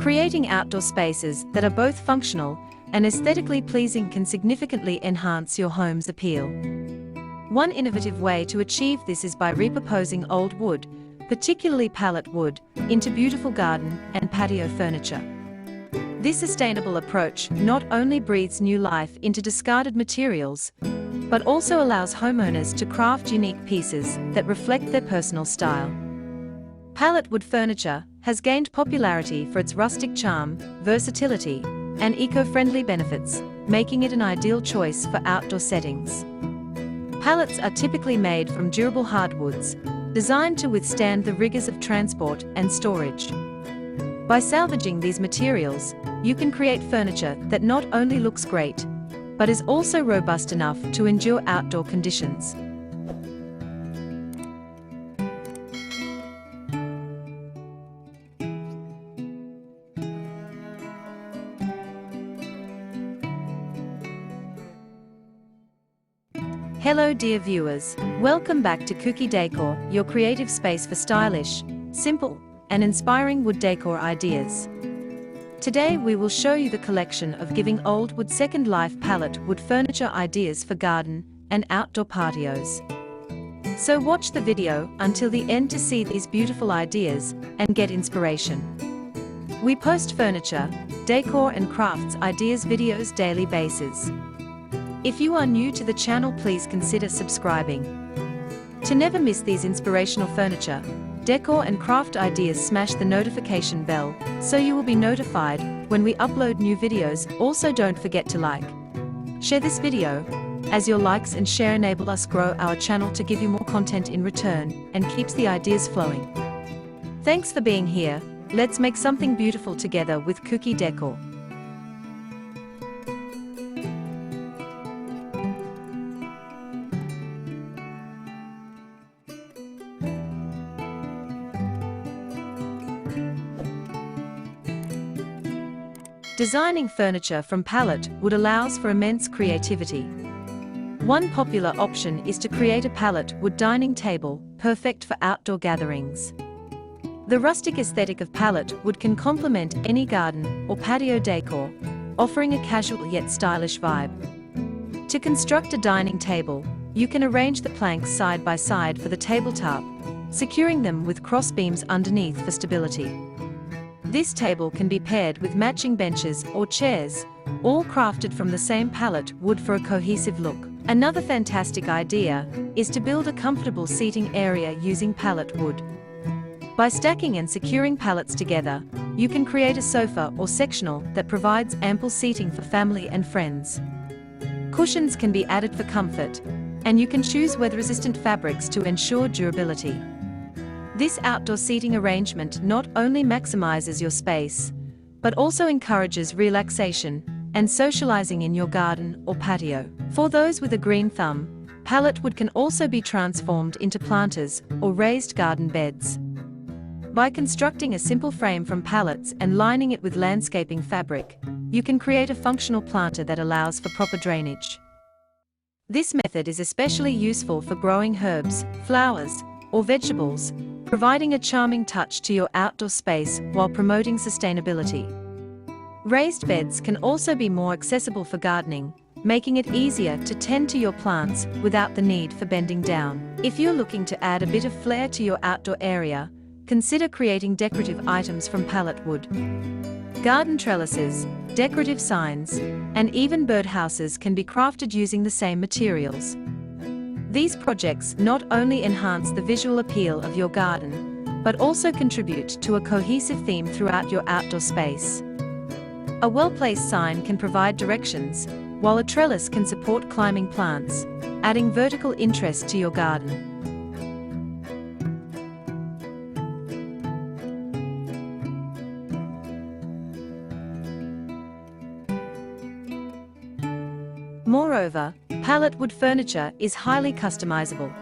Creating outdoor spaces that are both functional and aesthetically pleasing can significantly enhance your home's appeal. One innovative way to achieve this is by repurposing old wood, particularly pallet wood, into beautiful garden and patio furniture. This sustainable approach not only breathes new life into discarded materials, but also allows homeowners to craft unique pieces that reflect their personal style. Pallet wood furniture has gained popularity for its rustic charm, versatility, and eco-friendly benefits, making it an ideal choice for outdoor settings. Pallets are typically made from durable hardwoods, designed to withstand the rigors of transport and storage. By salvaging these materials, you can create furniture that not only looks great, but is also robust enough to endure outdoor conditions. Hello dear viewers, welcome back to Kuki Decor, your creative space for stylish, simple, and inspiring wood decor ideas. Today we will show you the collection of giving old wood second life pallet wood furniture ideas for garden and outdoor patios. So watch the video until the end to see these beautiful ideas and get inspiration. We post furniture, decor and crafts ideas videos daily basis. If you are new to the channel, please consider subscribing. To never miss these inspirational furniture, decor and craft ideas, smash the notification bell so you will be notified when we upload new videos. Also don't forget to like, share this video, as your likes and share enable us grow our channel to give you more content in return and keeps the ideas flowing. Thanks for being here. Let's make something beautiful together with Kuki Decor. Designing furniture from pallet wood allows for immense creativity. One popular option is to create a pallet wood dining table, perfect for outdoor gatherings. The rustic aesthetic of pallet wood can complement any garden or patio decor, offering a casual yet stylish vibe. To construct a dining table, you can arrange the planks side by side for the tabletop, securing them with cross beams underneath for stability. This table can be paired with matching benches or chairs, all crafted from the same pallet wood for a cohesive look. Another fantastic idea is to build a comfortable seating area using pallet wood. By stacking and securing pallets together, you can create a sofa or sectional that provides ample seating for family and friends. Cushions can be added for comfort, and you can choose weather-resistant fabrics to ensure durability. This outdoor seating arrangement not only maximizes your space, but also encourages relaxation and socializing in your garden or patio. For those with a green thumb, pallet wood can also be transformed into planters or raised garden beds. By constructing a simple frame from pallets and lining it with landscaping fabric, you can create a functional planter that allows for proper drainage. This method is especially useful for growing herbs, flowers, or vegetables, providing a charming touch to your outdoor space while promoting sustainability. Raised beds can also be more accessible for gardening, making it easier to tend to your plants without the need for bending down. If you're looking to add a bit of flair to your outdoor area, consider creating decorative items from pallet wood. Garden trellises, decorative signs, and even birdhouses can be crafted using the same materials. These projects not only enhance the visual appeal of your garden, but also contribute to a cohesive theme throughout your outdoor space. A well-placed sign can provide directions, while a trellis can support climbing plants, adding vertical interest to your garden. Moreover, pallet wood furniture is highly customizable.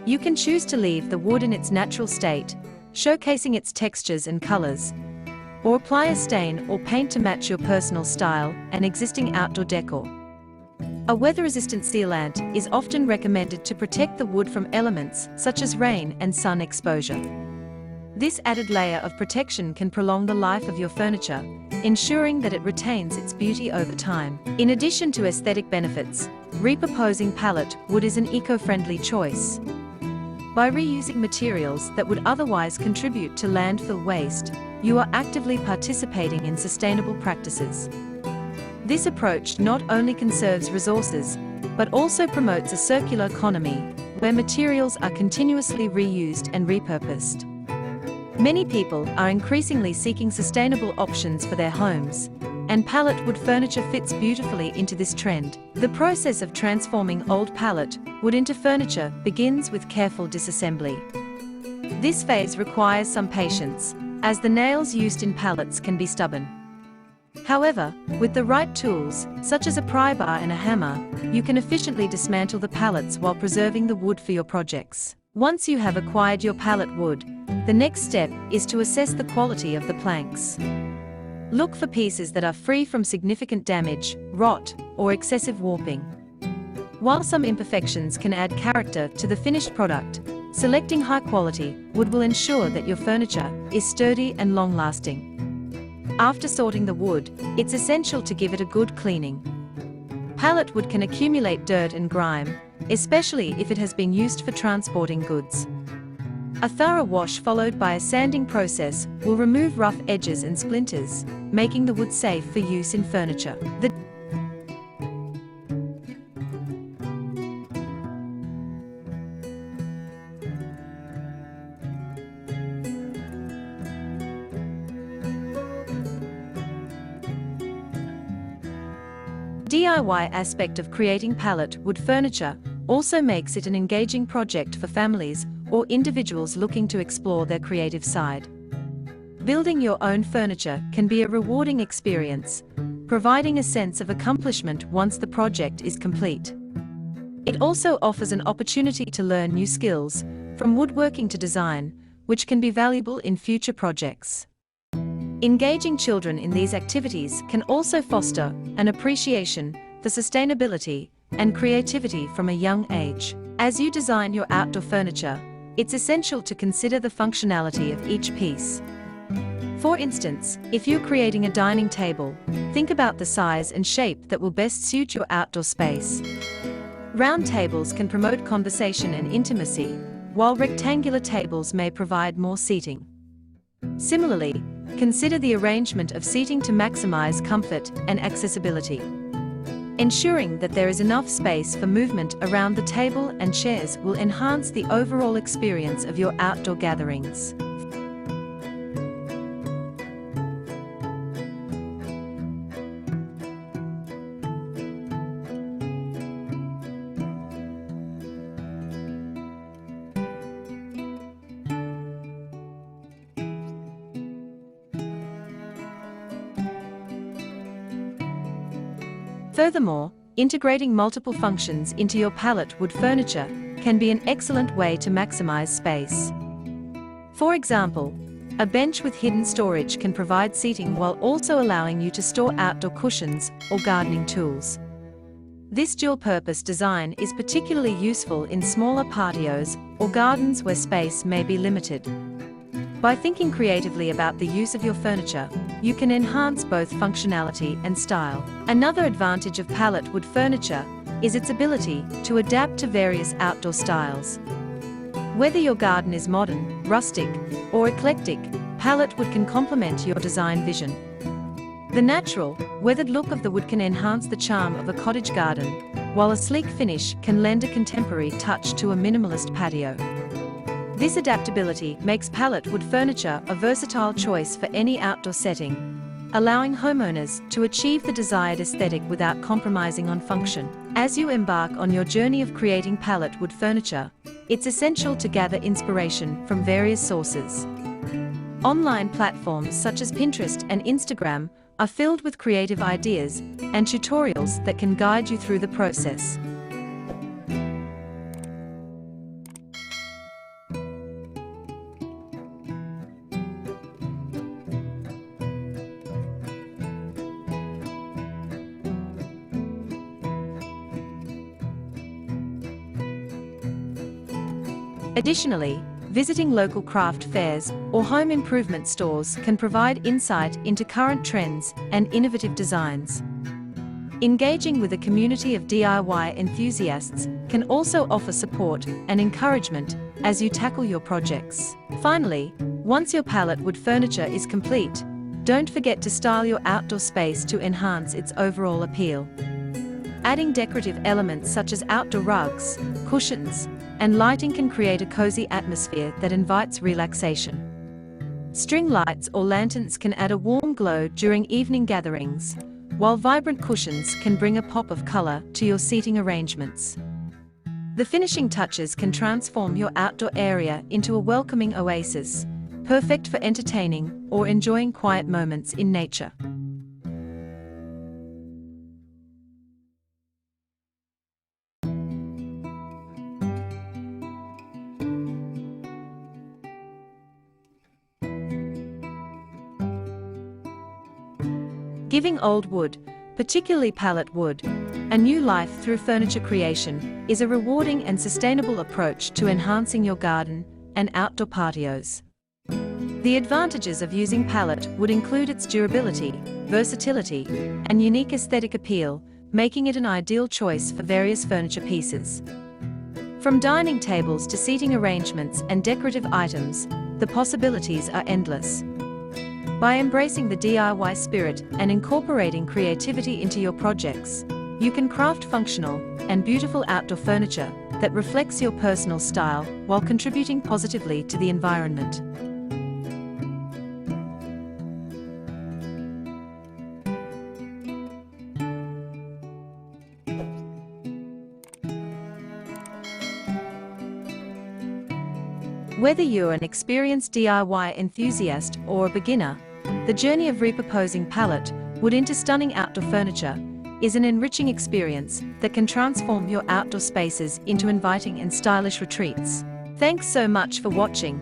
You can choose to leave the wood in its natural state, showcasing its textures and colors, or apply a stain or paint to match your personal style and existing outdoor decor. A weather-resistant sealant is often recommended to protect the wood from elements such as rain and sun exposure. This added layer of protection can prolong the life of your furniture, ensuring that it retains its beauty over time. In addition to aesthetic benefits, repurposing pallet wood is an eco-friendly choice. By reusing materials that would otherwise contribute to landfill waste, you are actively participating in sustainable practices. This approach not only conserves resources, but also promotes a circular economy, where materials are continuously reused and repurposed. Many people are increasingly seeking sustainable options for their homes, and pallet wood furniture fits beautifully into this trend. The process of transforming old pallet wood into furniture begins with careful disassembly. This phase requires some patience, as the nails used in pallets can be stubborn. However, with the right tools, such as a pry bar and a hammer, you can efficiently dismantle the pallets while preserving the wood for your projects. Once you have acquired your pallet wood, the next step is to assess the quality of the planks. Look for pieces that are free from significant damage, rot, or excessive warping. While some imperfections can add character to the finished product, selecting high-quality wood will ensure that your furniture is sturdy and long-lasting. After sorting the wood, it's essential to give it a good cleaning. Pallet wood can accumulate dirt and grime, especially if it has been used for transporting goods. A thorough wash followed by a sanding process will remove rough edges and splinters, making the wood safe for use in furniture. The DIY aspect of creating pallet wood furniture also makes it an engaging project for families or individuals looking to explore their creative side. Building your own furniture can be a rewarding experience, providing a sense of accomplishment once the project is complete. It also offers an opportunity to learn new skills, from woodworking to design, which can be valuable in future projects. Engaging children in these activities can also foster an appreciation for sustainability and creativity from a young age. As you design your outdoor furniture, it's essential to consider the functionality of each piece. For instance, if you're creating a dining table, think about the size and shape that will best suit your outdoor space. Round tables can promote conversation and intimacy, while rectangular tables may provide more seating. Similarly, consider the arrangement of seating to maximize comfort and accessibility. Ensuring that there is enough space for movement around the table and chairs will enhance the overall experience of your outdoor gatherings. Furthermore, integrating multiple functions into your pallet wood furniture can be an excellent way to maximize space. For example, a bench with hidden storage can provide seating while also allowing you to store outdoor cushions or gardening tools. This dual-purpose design is particularly useful in smaller patios or gardens where space may be limited. By thinking creatively about the use of your furniture, you can enhance both functionality and style. Another advantage of pallet wood furniture is its ability to adapt to various outdoor styles. Whether your garden is modern, rustic, or eclectic, pallet wood can complement your design vision. The natural, weathered look of the wood can enhance the charm of a cottage garden, while a sleek finish can lend a contemporary touch to a minimalist patio. This adaptability makes pallet wood furniture a versatile choice for any outdoor setting, allowing homeowners to achieve the desired aesthetic without compromising on function. As you embark on your journey of creating pallet wood furniture, it's essential to gather inspiration from various sources. Online platforms such as Pinterest and Instagram are filled with creative ideas and tutorials that can guide you through the process. Additionally, Visiting local craft fairs or home improvement stores can provide insight into current trends and innovative designs. Engaging with a community of DIY enthusiasts can also offer support and encouragement as you tackle your projects. Finally, once your pallet wood furniture is complete, don't forget to style your outdoor space to enhance its overall appeal. Adding decorative elements such as outdoor rugs, cushions, and lighting can create a cozy atmosphere that invites relaxation. String lights or lanterns can add a warm glow during evening gatherings, while vibrant cushions can bring a pop of color to your seating arrangements. The finishing touches can transform your outdoor area into a welcoming oasis, perfect for entertaining or enjoying quiet moments in nature. Giving old wood, particularly pallet wood, a new life through furniture creation is a rewarding and sustainable approach to enhancing your garden and outdoor patios. The advantages of using pallet wood include its durability, versatility, and unique aesthetic appeal, making it an ideal choice for various furniture pieces. From dining tables to seating arrangements and decorative items, the possibilities are endless. By embracing the DIY spirit and incorporating creativity into your projects, you can craft functional and beautiful outdoor furniture that reflects your personal style while contributing positively to the environment. Whether you're an experienced DIY enthusiast or a beginner, the journey of repurposing pallet wood into stunning outdoor furniture is an enriching experience that can transform your outdoor spaces into inviting and stylish retreats. Thanks so much for watching.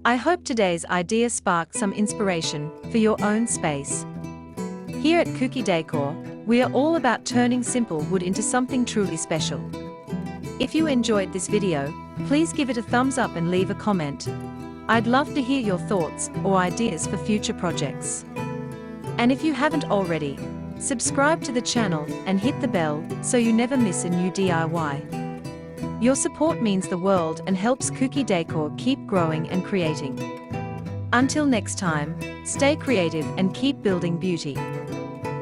I hope today's idea sparked some inspiration for your own space. Here at Kuki Decor, we are all about turning simple wood into something truly special. If you enjoyed this video, please give it a thumbs up and leave a comment. I'd love to hear your thoughts or ideas for future projects. And if you haven't already, subscribe to the channel and hit the bell so you never miss a new DIY. Your support means the world and helps Kuki Decor keep growing and creating. Until next time, stay creative and keep building beauty.